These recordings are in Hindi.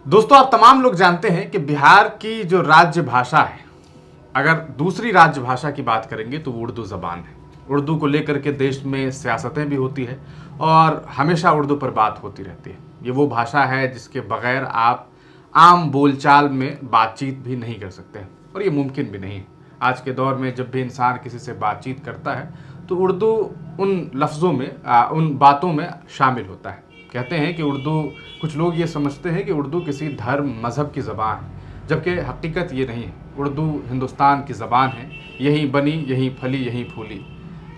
दोस्तों, आप तमाम लोग जानते हैं कि बिहार की जो राज्य भाषा है, अगर दूसरी राज्य भाषा की बात करेंगे तो वो उर्दू ज़बान है। उर्दू को लेकर के देश में सियासतें भी होती है और हमेशा उर्दू पर बात होती रहती है। ये वो भाषा है जिसके बगैर आप आम बोलचाल में बातचीत भी नहीं कर सकते हैं और ये मुमकिन भी नहीं है। आज के दौर में जब भी इंसान किसी से बातचीत करता है तो उर्दू उन लफ्ज़ों में उन बातों में शामिल होता है। कहते हैं कि उर्दू, कुछ लोग ये समझते हैं कि उर्दू किसी धर्म मज़हब की ज़बान है, जबकि हकीकत ये नहीं है। उर्दू हिंदुस्तान की ज़बान है, यहीं बनी, यहीं फली, यहीं फूली।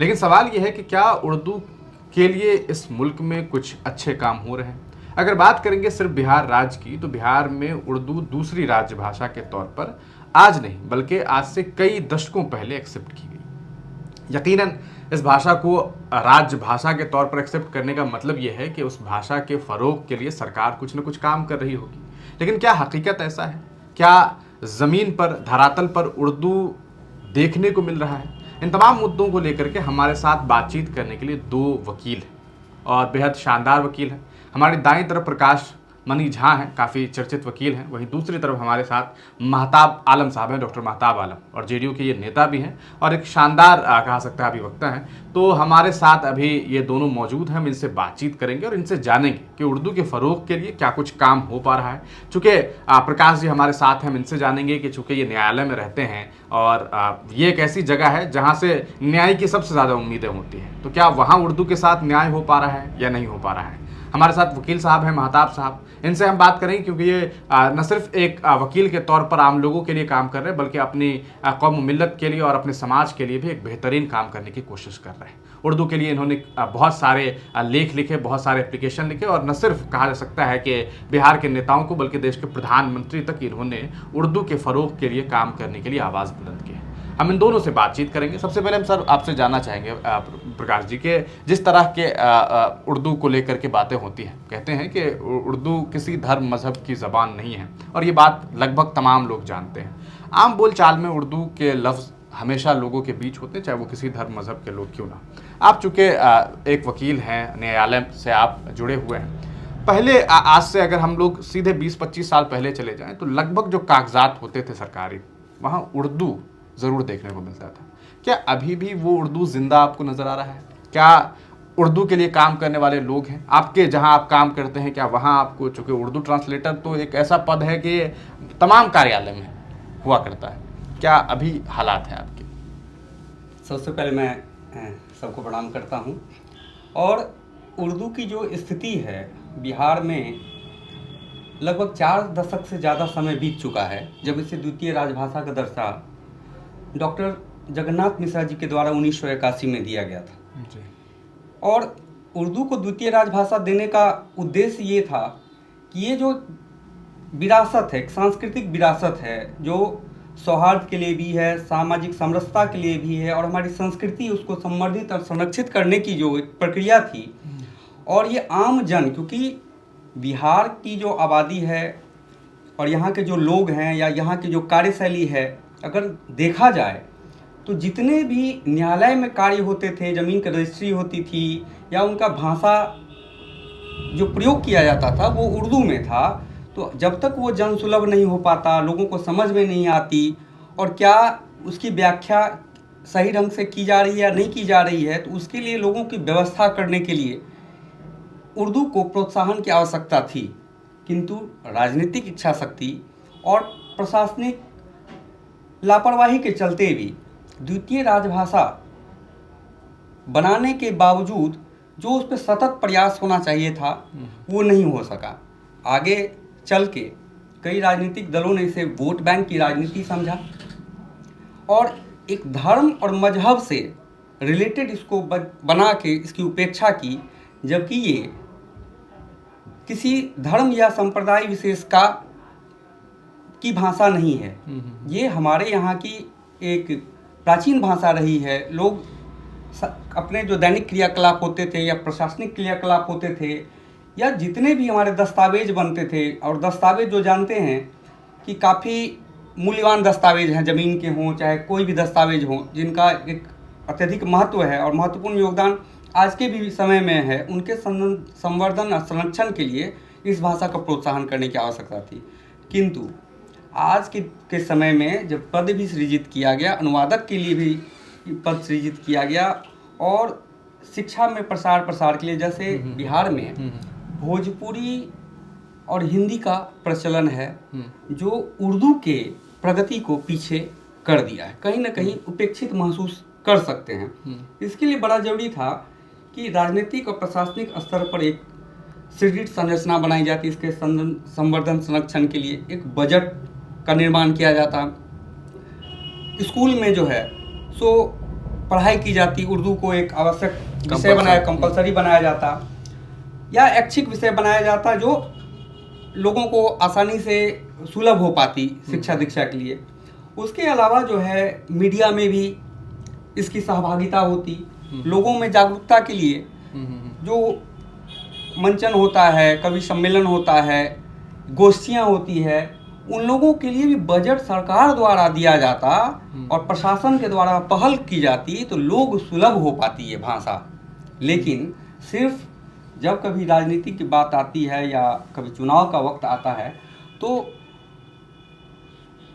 लेकिन सवाल ये है कि क्या उर्दू के लिए इस मुल्क में कुछ अच्छे काम हो रहे हैं? अगर बात करेंगे सिर्फ बिहार राज्य की, तो बिहार में उर्दू दूसरी राज्य भाषा के तौर पर आज नहीं बल्कि आज से कई दशकों पहले एक्सेप्ट की गई। यकीनन इस भाषा को राज्य भाषा के तौर पर एक्सेप्ट करने का मतलब यह है कि उस भाषा के फ़रोग के लिए सरकार कुछ न कुछ काम कर रही होगी। लेकिन क्या हकीकत ऐसा है? क्या ज़मीन पर, धरातल पर उर्दू देखने को मिल रहा है? इन तमाम मुद्दों को लेकर के हमारे साथ बातचीत करने के लिए दो वकील हैं और बेहद शानदार वकील हैं। हमारी दाईं तरफ प्रकाश मनी झा हैं, काफ़ी चर्चित वकील हैं। वहीं दूसरी तरफ हमारे साथ महताब आलम साहब हैं, डॉक्टर महताब आलम, और जेडीयू के ये नेता भी हैं और एक शानदार कहा सकता है अभिवक्ता हैं। तो हमारे साथ अभी ये दोनों मौजूद हैं। हम इनसे बातचीत करेंगे और इनसे जानेंगे कि उर्दू के फ़रोग के लिए क्या कुछ काम हो पा रहा है। चूँकि प्रकाश जी हमारे साथ हैं, हम इनसे जानेंगे कि चूँकि ये न्यायालय में रहते हैं और ये एक ऐसी जगह है जहाँ से न्याय की सबसे ज़्यादा उम्मीदें होती हैं, तो क्या वहाँ उर्दू के साथ न्याय हो पा रहा है या नहीं हो पा रहा है। हमारे साथ वकील साहब हैं, महताब साहब, इनसे हम बात करेंगे क्योंकि ये न सिर्फ एक वकील के तौर पर आम लोगों के लिए काम कर रहे हैं, बल्कि अपनी कौम मिल्लत के लिए और अपने समाज के लिए भी एक बेहतरीन काम करने की कोशिश कर रहे हैं। उर्दू के लिए इन्होंने बहुत सारे लेख लिखे, बहुत सारे एप्लीकेशन लिखे और न सिर्फ कहा जा सकता है कि बिहार के नेताओं को बल्कि देश के प्रधानमंत्री तक इन्होंने उर्दू के फ़रोग के लिए काम करने के लिए आवाज़ बुलंद की है। हम इन दोनों से बातचीत करेंगे। सबसे पहले हम सर आपसे जानना चाहेंगे प्रकाश जी के जिस तरह के उर्दू को लेकर के बातें होती हैं, कहते हैं कि उर्दू किसी धर्म मज़हब की ज़बान नहीं है और ये बात लगभग तमाम लोग जानते हैं। आम बोल चाल में उर्दू के लफ्ज़ हमेशा लोगों के बीच होते हैं, चाहे वो किसी धर्म मज़हब के लोग क्यों ना। आप चूँकि एक वकील हैं, न्यायालय से आप जुड़े हुए हैं, पहले आज से अगर हम लोग सीधे 20-25 साल पहले चले जाएं तो लगभग जो कागजात होते थे सरकारी, वहाँ उर्दू ज़रूर देखने को मिलता था। क्या अभी भी वो उर्दू ज़िंदा आपको नज़र आ रहा है? क्या उर्दू के लिए काम करने वाले लोग हैं आपके, जहां आप काम करते हैं, क्या वहां आपको, चूँकि उर्दू ट्रांसलेटर तो एक ऐसा पद है कि तमाम कार्यालय में हुआ करता है, क्या अभी हालात हैं आपके? सबसे पहले मैं सबको प्रणाम करता हूं। और उर्दू की जो स्थिति है बिहार में, लगभग 4 दशक से ज़्यादा समय बीत चुका है जब इसे द्वितीय राजभाषा का दर्जा डॉक्टर जगन्नाथ मिश्रा जी के द्वारा 1981 में दिया गया था जी। और उर्दू को द्वितीय राजभाषा देने का उद्देश्य ये था कि ये जो विरासत है, एक सांस्कृतिक विरासत है जो सौहार्द के लिए भी है, सामाजिक समरसता के लिए भी है और हमारी संस्कृति उसको संवर्धित और संरक्षित करने की जो एक प्रक्रिया थी, और ये आम जन, क्योंकि बिहार की जो आबादी है और यहाँ के जो लोग हैं या यहाँ की जो कार्यशैली है, अगर देखा जाए तो जितने भी न्यायालय में कार्य होते थे, ज़मीन की रजिस्ट्री होती थी या उनका भाषा जो प्रयोग किया जाता था वो उर्दू में था। तो जब तक वो जन सुलभ नहीं हो पाता, लोगों को समझ में नहीं आती और क्या उसकी व्याख्या सही ढंग से की जा रही है या नहीं की जा रही है, तो उसके लिए लोगों की व्यवस्था करने के लिए उर्दू को प्रोत्साहन की आवश्यकता थी। किंतु राजनीतिक इच्छा शक्ति और प्रशासनिक लापरवाही के चलते भी द्वितीय राजभाषा बनाने के बावजूद जो उस पर सतत प्रयास होना चाहिए था वो नहीं हो सका। आगे चल के कई राजनीतिक दलों ने इसे वोट बैंक की राजनीति समझा और एक धर्म और मजहब से रिलेटेड इसको बना के इसकी उपेक्षा की, जबकि ये किसी धर्म या संप्रदाय विशेष का की भाषा नहीं है। ये हमारे यहाँ की एक प्राचीन भाषा रही है। लोग अपने जो दैनिक क्रियाकलाप होते थे या प्रशासनिक क्रियाकलाप होते थे या जितने भी हमारे दस्तावेज बनते थे, और दस्तावेज जो जानते हैं कि काफ़ी मूल्यवान दस्तावेज हैं, ज़मीन के हों चाहे कोई भी दस्तावेज हों, जिनका एक अत्यधिक महत्व है और महत्वपूर्ण योगदान आज के भी समय में है, उनके संवर्धन और संरक्षण के लिए इस भाषा का प्रोत्साहन करने की आवश्यकता थी। किंतु आज के समय में जब पद भी सृजित किया गया, अनुवादक के लिए भी पद सृजित किया गया, और शिक्षा में प्रसार के लिए, जैसे बिहार में भोजपुरी और हिंदी का प्रचलन है, जो उर्दू के प्रगति को पीछे कर दिया है, कहीं ना कहीं उपेक्षित महसूस कर सकते हैं। इसके लिए बड़ा जरूरी था कि राजनीतिक और प्रशासनिक स्तर पर एक सुदृढ़ संरचना बनाई जाती, इसके संवर्धन संरक्षण के लिए एक बजट का निर्माण किया जाता, स्कूल में जो है सो पढ़ाई की जाती, उर्दू को एक आवश्यक विषय बनाया, कंपलसरी बनाया जाता, या ऐच्छिक विषय बनाया जाता जो लोगों को आसानी से सुलभ हो पाती शिक्षा दीक्षा के लिए। उसके अलावा जो है मीडिया में भी इसकी सहभागिता होती, लोगों में जागरूकता के लिए जो मंचन होता है, कवि सम्मेलन होता है, गोष्ठियाँ होती है, उन लोगों के लिए भी बजट सरकार द्वारा दिया जाता और प्रशासन के द्वारा पहल की जाती, तो लोग सुलभ हो पाती ये भाषा। लेकिन सिर्फ जब कभी राजनीति की बात आती है या कभी चुनाव का वक्त आता है, तो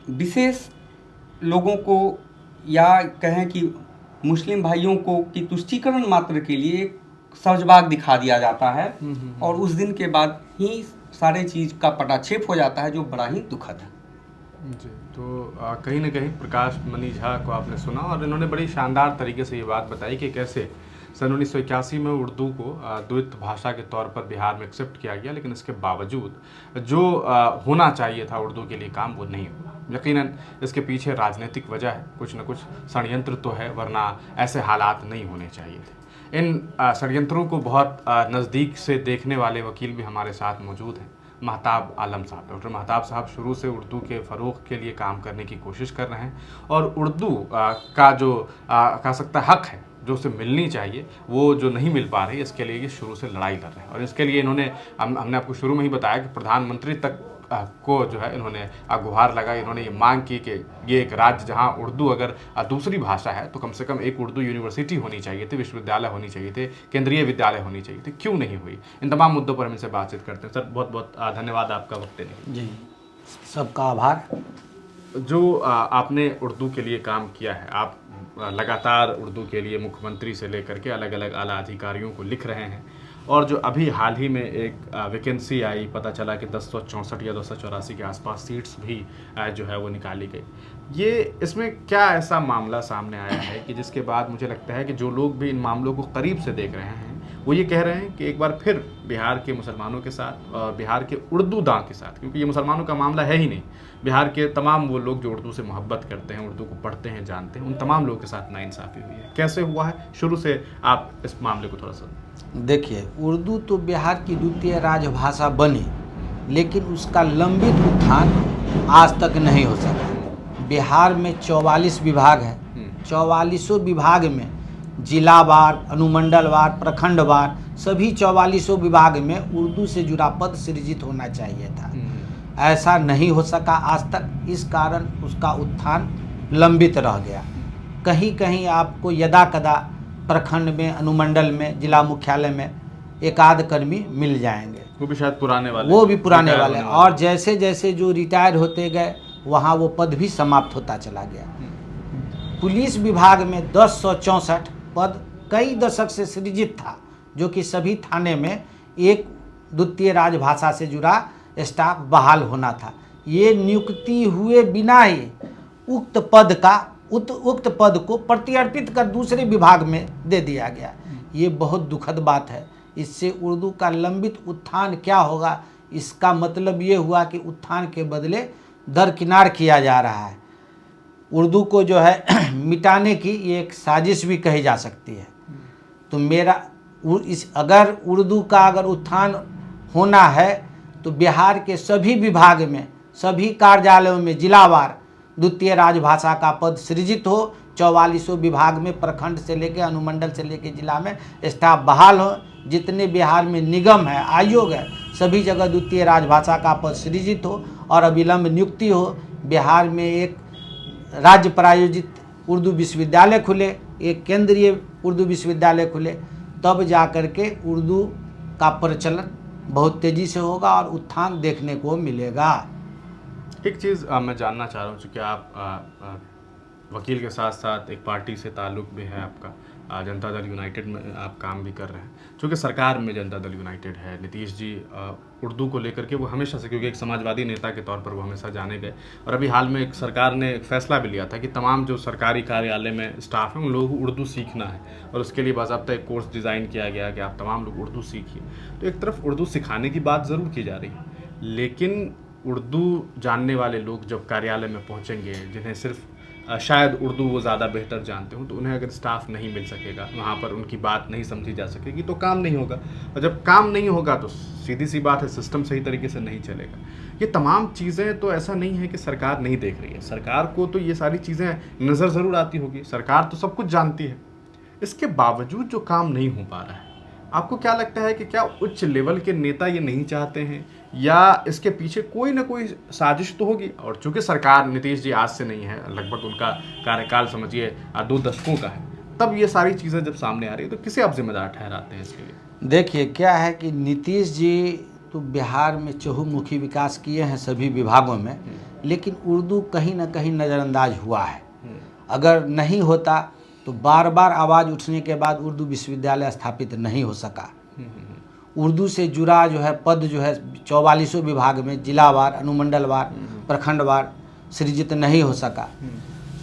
विशेष लोगों को या कहें कि मुस्लिम भाइयों को की तुष्टीकरण मात्र के लिए सजबाग दिखा दिया जाता है, और उस दिन के बाद ही सारे चीज़ का पटाक्षेप हो जाता है, जो बड़ा ही दुखद है। जी, तो कहीं ना कहीं प्रकाश मणि झा को आपने सुना, और इन्होंने बड़ी शानदार तरीके से ये बात बताई कि कैसे सन 1981 में उर्दू को द्वित भाषा के तौर पर बिहार में एक्सेप्ट किया गया, लेकिन इसके बावजूद जो होना चाहिए था उर्दू के लिए काम, वो नहीं हुआ। यकीनन इसके पीछे राजनीतिक वजह है, कुछ न कुछ षड्यंत्र तो है, वरना ऐसे हालात नहीं होने चाहिए थे। इन षड्यंत्रों को बहुत नज़दीक से देखने वाले वकील भी हमारे साथ मौजूद हैं, महताब आलम साहब। डॉक्टर महताब साहब शुरू से उर्दू के फ़रोग़ के लिए काम करने की कोशिश कर रहे हैं, और उर्दू का जो कह सकता हक है, जो उसे मिलनी चाहिए, वो जो नहीं मिल पा रही, इसके लिए ये शुरू से लड़ाई लड़ रहे हैं। और इसके लिए इन्होंने हमने आपको शुरू में ही बताया कि प्रधानमंत्री तक को जो है इन्होंने गुहार लगाई, इन्होंने ये मांग की कि ये एक राज्य जहाँ उर्दू अगर दूसरी भाषा है तो कम से कम एक उर्दू यूनिवर्सिटी होनी चाहिए थी, विश्वविद्यालय होनी चाहिए थे, केंद्रीय विद्यालय होनी चाहिए थे, क्यों नहीं हुई। इन तमाम मुद्दों पर हम इनसे बातचीत करते हैं। सर, बहुत बहुत धन्यवाद आपका वक्त देने के लिए। जी, सबका आभार। जो आपने उर्दू के लिए काम किया है, आप लगातार उर्दू के लिए मुख्यमंत्री से लेकर के अलग अलग आला अधिकारियों को लिख रहे हैं, और जो अभी हाल ही में एक वैकेंसी आई, पता चला कि 1064 या 284 के आसपास सीट्स भी जो है वो निकाली गई। ये इसमें क्या ऐसा मामला सामने आया है कि जिसके बाद मुझे लगता है कि जो लोग भी इन मामलों को करीब से देख रहे हैं, वो ये कह रहे हैं कि एक बार फिर बिहार के मुसलमानों के साथ और बिहार के उर्दू दां के साथ, क्योंकि ये मुसलमानों का मामला है ही नहीं, बिहार के तमाम वो लोग जो उर्दू से मोहब्बत करते हैं, उर्दू को पढ़ते हैं, जानते हैं, उन तमाम लोगों के साथ नाइंसाफ़ी हुई है। कैसे हुआ है, शुरू से आप इस मामले को थोड़ा सा देखिए, उर्दू तो बिहार की द्वितीय राजभाषा बनी, लेकिन उसका लंबित उत्थान आज तक नहीं हो सका। बिहार में 44 विभाग हैं, 44 विभाग में जिलावार, अनुमंडलवार, प्रखंडवार सभी 44 विभाग में उर्दू से जुड़ा पद सृजित होना चाहिए था। ऐसा नहीं हो सका आज तक, इस कारण उसका उत्थान लंबित रह गया। कहीं कहीं आपको यदा कदा प्रखंड में, अनुमंडल में, जिला मुख्यालय में एक आध कर्मी मिल जाएंगे, वो भी शायद पुराने वाले, वो भी पुराने वाले। और जैसे जैसे जो रिटायर होते गए, वहाँ वो पद भी समाप्त होता चला गया। पुलिस विभाग में 1064 पद कई दशक से सृजित था, जो कि सभी थाने में एक द्वितीय राजभाषा से जुड़ा स्टाफ बहाल होना था। ये नियुक्ति हुए बिना ही उक्त पद को प्रत्यर्पित कर दूसरे विभाग में दे दिया गया। ये बहुत दुखद बात है। इससे उर्दू का लंबित उत्थान क्या होगा, इसका मतलब ये हुआ कि उत्थान के बदले दरकिनार किया जा रहा है। उर्दू को जो है मिटाने की ये एक साजिश भी कही जा सकती है। तो अगर उर्दू का अगर उत्थान होना है तो बिहार के सभी विभाग में, सभी कार्यालयों में जिलावार द्वितीय राजभाषा का पद सृजित हो। 44 विभाग में प्रखंड से लेकर अनुमंडल से लेकर जिला में स्टाफ बहाल हो। जितने बिहार में निगम है, आयोग है, सभी जगह द्वितीय राजभाषा का पद सृजित हो और अविलंब नियुक्ति हो। बिहार में एक राज्य प्रायोजित उर्दू विश्वविद्यालय खुले, एक केंद्रीय उर्दू विश्वविद्यालय खुले, तब जा कर के उर्दू का प्रचलन बहुत तेज़ी से होगा और उत्थान देखने को मिलेगा। एक चीज़ मैं जानना चाह रहा हूँ, चूँकि आप वकील के साथ साथ एक पार्टी से ताल्लुक़ भी है आपका, जनता दल यूनाइटेड में आप काम भी कर रहे हैं। चूँकि सरकार में जनता दल यूनाइटेड है, नीतीश जी उर्दू को लेकर के वो हमेशा से, क्योंकि एक समाजवादी नेता के तौर पर वो हमेशा जाने गए, और अभी हाल में एक सरकार ने एक फ़ैसला भी लिया था कि तमाम जो सरकारी कार्यालय में स्टाफ है उन लोगों को उर्दू सीखना है, और उसके लिए बाज़ाब्ता एक कोर्स डिज़ाइन किया गया कि आप तमाम लोग उर्दू सीखिए। तो एक तरफ उर्दू सिखाने की बात ज़रूर की जा रही है, लेकिन उर्दू जानने वाले लोग जब कार्यालय में पहुंचेंगे, जिन्हें सिर्फ शायद उर्दू वो ज़्यादा बेहतर जानते हो, तो उन्हें अगर स्टाफ नहीं मिल सकेगा, वहाँ पर उनकी बात नहीं समझी जा सकेगी, तो काम नहीं होगा, और जब काम नहीं होगा तो सीधी सी बात है, सिस्टम सही तरीके से नहीं चलेगा। ये तमाम चीज़ें, तो ऐसा नहीं है कि सरकार नहीं देख रही है, सरकार को तो ये सारी चीज़ें नज़र ज़रूर आती होगी, सरकार तो सब कुछ जानती है, इसके बावजूद जो काम नहीं हो पा रहा है, आपको क्या लगता है कि क्या उच्च लेवल के नेता ये नहीं चाहते हैं, या इसके पीछे कोई ना कोई साजिश तो होगी? और चूंकि सरकार नीतीश जी आज से नहीं है, लगभग उनका कार्यकाल समझिए 2 दशकों का है, तब ये सारी चीज़ें जब सामने आ रही है, तो किसे आप जिम्मेदार ठहराते हैं इसके लिए? देखिए, क्या है कि नीतीश जी तो बिहार में चहुमुखी विकास किए हैं सभी विभागों में, लेकिन उर्दू कहीं ना कहीं नज़रअंदाज हुआ है। अगर नहीं होता तो बार बार आवाज़ उठने के बाद उर्दू विश्वविद्यालय स्थापित नहीं हो सका। उर्दू से जुड़ा जो है पद जो है 44 विभाग में जिलावार, अनुमंडलवार, प्रखंडवार सृजित नहीं हो सका।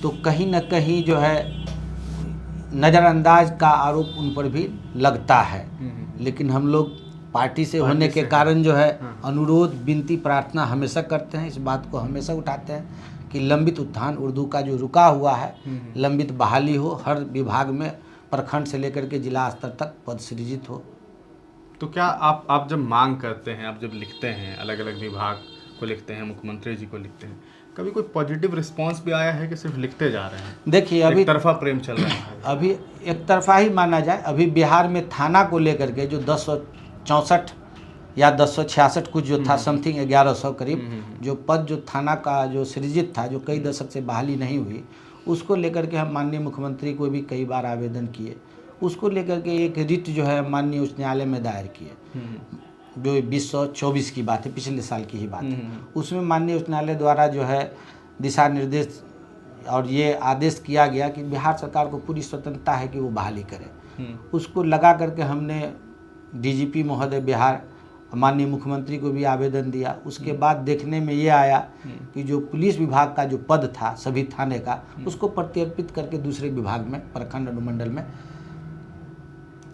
तो कहीं न कहीं जो है नज़रअंदाज का आरोप उन पर भी लगता है। लेकिन हम लोग पार्टी से होने के कारण जो है अनुरोध, विनती, प्रार्थना हमेशा करते हैं, इस बात को हमेशा उठाते हैं कि लंबित उत्थान उर्दू का जो रुका हुआ है, लंबित बहाली हो, हर विभाग में प्रखंड से लेकर के जिला स्तर तक पद सृजित हो। तो क्या आप जब मांग करते हैं, आप जब लिखते हैं, अलग अलग विभाग को लिखते हैं, मुख्यमंत्री जी को लिखते हैं, कभी कोई पॉजिटिव रिस्पांस भी आया है कि सिर्फ लिखते जा रहे हैं? देखिए, अभी एक तरफा प्रेम चल रहा है। अभी एक तरफा ही माना जाए। अभी बिहार में थाना को लेकर के जो 1064 या 1066 कुछ जो था, समथिंग 1100 करीब जो पद जो थाना का जो सृजित था, जो कई दशक से बहाली नहीं हुई, उसको लेकर के हम माननीय मुख्यमंत्री को भी कई बार आवेदन किए। उसको लेकर के एक रिट जो है माननीय उच्च न्यायालय में दायर किए, जो 2024 की बात है, पिछले साल की ही बात है। उसमें माननीय उच्च न्यायालय द्वारा जो है दिशा निर्देश और ये आदेश किया गया कि बिहार सरकार को पूरी स्वतंत्रता है कि वो बहाली करे। उसको लगा करके हमने डीजीपी महोदय बिहार, माननीय मुख्यमंत्री को भी आवेदन दिया। उसके बाद देखने में ये आया कि जो पुलिस विभाग का जो पद था सभी थाने का, उसको प्रत्यर्पित करके दूसरे विभाग में, प्रखंड अनुमंडल में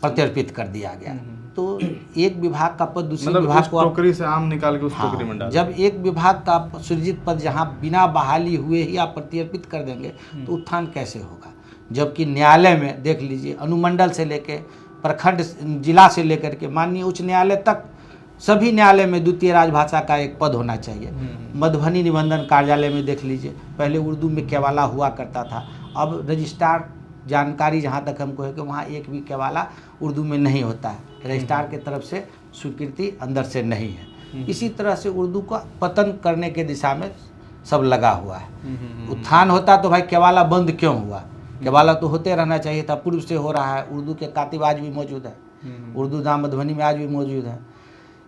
प्रत्यर्पित कर दिया गया। तो एक विभाग का पद दूसरे विभाग को, टोकरी से आम निकाल के उस टोकरी में डाल, जब एक विभाग का सृजित पद जहां बिना बहाली हुए ही आप प्रत्यर्पित कर देंगे तो उत्थान कैसे होगा? जबकि न्यायालय में देख लीजिए, अनुमंडल से लेके प्रखंड, जिला से लेकर के माननीय उच्च न्यायालय तक, सभी न्यायालय में द्वितीय राजभाषा का एक पद होना चाहिए। मधुबनी निबंधन कार्यालय में देख लीजिए, पहले उर्दू में केवाला हुआ करता था, अब रजिस्ट्रार जानकारी जहाँ तक हमको है कि वहाँ एक भी केवाला उर्दू में नहीं होता है, रजिस्ट्रार के तरफ से स्वीकृति अंदर से नहीं है। इसी तरह से उर्दू का पतन करने के दिशा में सब लगा हुआ है। उत्थान होता तो भाई केवाला बंद क्यों हुआ? केवाला तो होते रहना चाहिए था, पूर्व से हो रहा है। उर्दू के कातिब आज भी मौजूद है, उर्दू दाम मधुबनी में आज भी मौजूद है।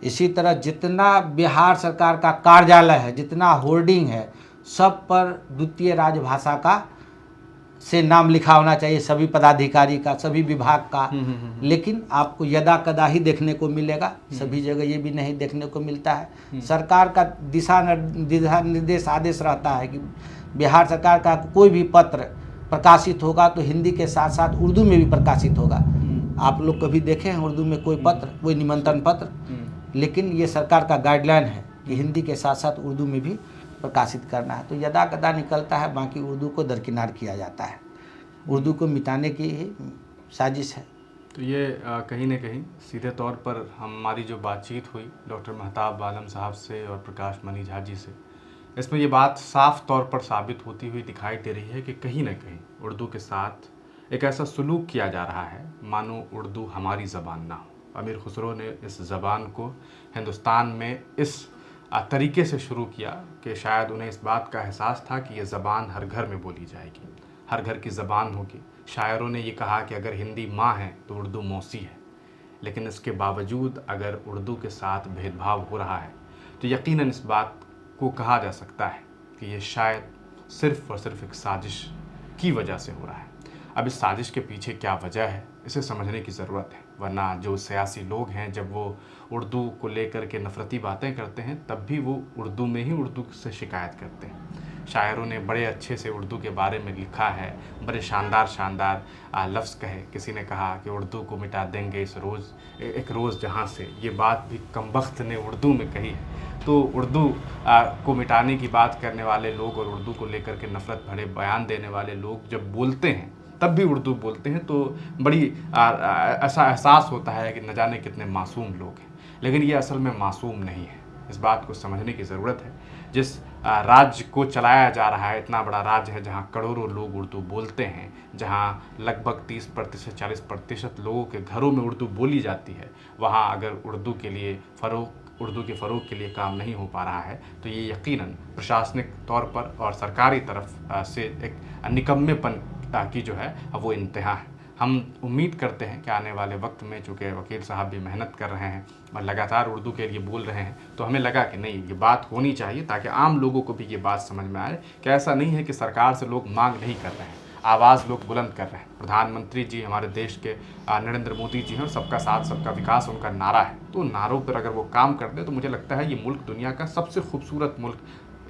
इसी तरह जितना बिहार सरकार का कार्यालय है, जितना होर्डिंग है, सब पर द्वितीय राजभाषा का से नाम लिखा होना चाहिए, सभी पदाधिकारी का, सभी विभाग का। लेकिन आपको यदा कदा ही देखने को मिलेगा, सभी जगह ये भी नहीं देखने को मिलता है। सरकार का दिशा निर्देश आदेश रहता है कि बिहार सरकार का कोई भी पत्र प्रकाशित होगा तो हिंदी के साथ साथ उर्दू में भी प्रकाशित होगा। आप लोग कभी देखे हैं उर्दू में कोई पत्र, कोई निमंत्रण पत्र? लेकिन ये सरकार का गाइडलाइन है कि हिंदी के साथ साथ उर्दू में भी प्रकाशित करना है। तो यदा कदा निकलता है, बाकी उर्दू को दरकिनार किया जाता है। उर्दू को मिटाने की ही साजिश है। तो ये कहीं ना कहीं सीधे तौर पर हमारी जो बातचीत हुई डॉक्टर महताब आलम साहब से और प्रकाश मनी झा जी से, इसमें ये बात साफ तौर पर साबित होती हुई दिखाई दे रही है कि कहीं ना कहीं उर्दू के साथ एक ऐसा सलूक किया जा रहा है मानो उर्दू हमारी ज़बान ना हो। अमीर खुसरो ने इस ज़बान को हिंदुस्तान में इस तरीके से शुरू किया कि शायद उन्हें इस बात का एहसास था कि ये ज़बान हर घर में बोली जाएगी, हर घर की ज़बान होगी। शायरों ने ये कहा कि अगर हिंदी माँ है तो उर्दू मौसी है। लेकिन इसके बावजूद अगर उर्दू के साथ भेदभाव हो रहा है तो यकीनन इस बात को कहा जा सकता है कि ये शायद सिर्फ़ और सिर्फ एक साजिश की वजह से हो रहा है। अब इस साजिश के पीछे क्या वजह है, इसे समझने की ज़रूरत है, वरना जो सियासी लोग हैं जब वो उर्दू को लेकर के नफ़रती बातें करते हैं तब भी वो उर्दू में ही उर्दू से शिकायत करते हैं। शायरों ने बड़े अच्छे से उर्दू के बारे में लिखा है, बड़े शानदार शानदार लफ्ज़ कहे। किसी ने कहा कि उर्दू को मिटा देंगे एक रोज़ जहाँ से, ये बात भी कमबख्त ने उर्दू में कही है। तो उर्दू को मिटाने की बात करने वाले लोग और उर्दू को लेकर के नफ़रत भरे बयान देने वाले लोग जब बोलते हैं तब भी उर्दू बोलते हैं तो बड़ी ऐसा एहसास होता है कि न जाने कितने मासूम लोग हैं। लेकिन ये असल में मासूम नहीं है, इस बात को समझने की ज़रूरत है। जिस राज्य को चलाया जा रहा है, इतना बड़ा राज्य है जहाँ करोड़ों लोग उर्दू बोलते हैं, जहाँ लगभग 30% 40% लोगों के घरों में उर्दू बोली जाती है, वहाँ अगर उर्दू के फ़रोग़ के लिए काम नहीं हो पा रहा है तो ये यकीनन प्रशासनिक तौर पर और सरकारी तरफ से एक निकम्मेपन की जो है वो इंतहा है। हम उम्मीद करते हैं कि आने वाले वक्त में, चूँकि वकील साहब भी मेहनत कर रहे हैं और लगातार उर्दू के लिए बोल रहे हैं, तो हमें लगा कि नहीं, ये बात होनी चाहिए ताकि आम लोगों को भी ये बात समझ में आए कि ऐसा नहीं है कि सरकार से लोग मांग नहीं कर रहे हैं, आवाज़ लोग बुलंद कर रहे हैं। प्रधानमंत्री जी हमारे देश के नरेंद्र मोदी जी हैं और सबका साथ सबका विकास उनका नारा है। तो नारों पर अगर वो काम कर दे तो मुझे लगता है ये मुल्क दुनिया का सबसे खूबसूरत मुल्क,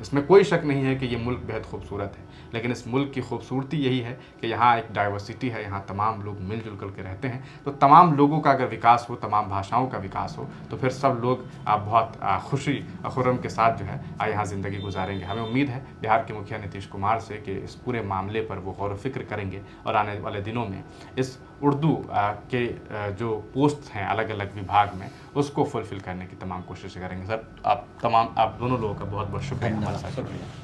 इसमें कोई शक नहीं है कि ये मुल्क बेहद खूबसूरत है। लेकिन इस मुल्क की खूबसूरती यही है कि यहाँ एक डाइवर्सिटी है, यहाँ तमाम लोग मिलजुल कर के रहते हैं। तो तमाम लोगों का अगर विकास हो, तमाम भाषाओं का विकास हो, तो फिर सब लोग बहुत खुशी खुर्रम के साथ जो है यहाँ ज़िंदगी गुजारेंगे। हमें उम्मीद है बिहार के मुखिया नीतीश कुमार से कि इस पूरे मामले पर वो गौर व फिक्र करेंगे और आने वाले दिनों में इस उर्दू के जो पोस्ट हैं अलग अलग विभाग में, उसको फुलफ़िल करने की तमाम कोशिशें करेंगे। सर, आप दोनों लोगों का बहुत बहुत शुक्रिया हमारे साथ जुड़ने के लिए।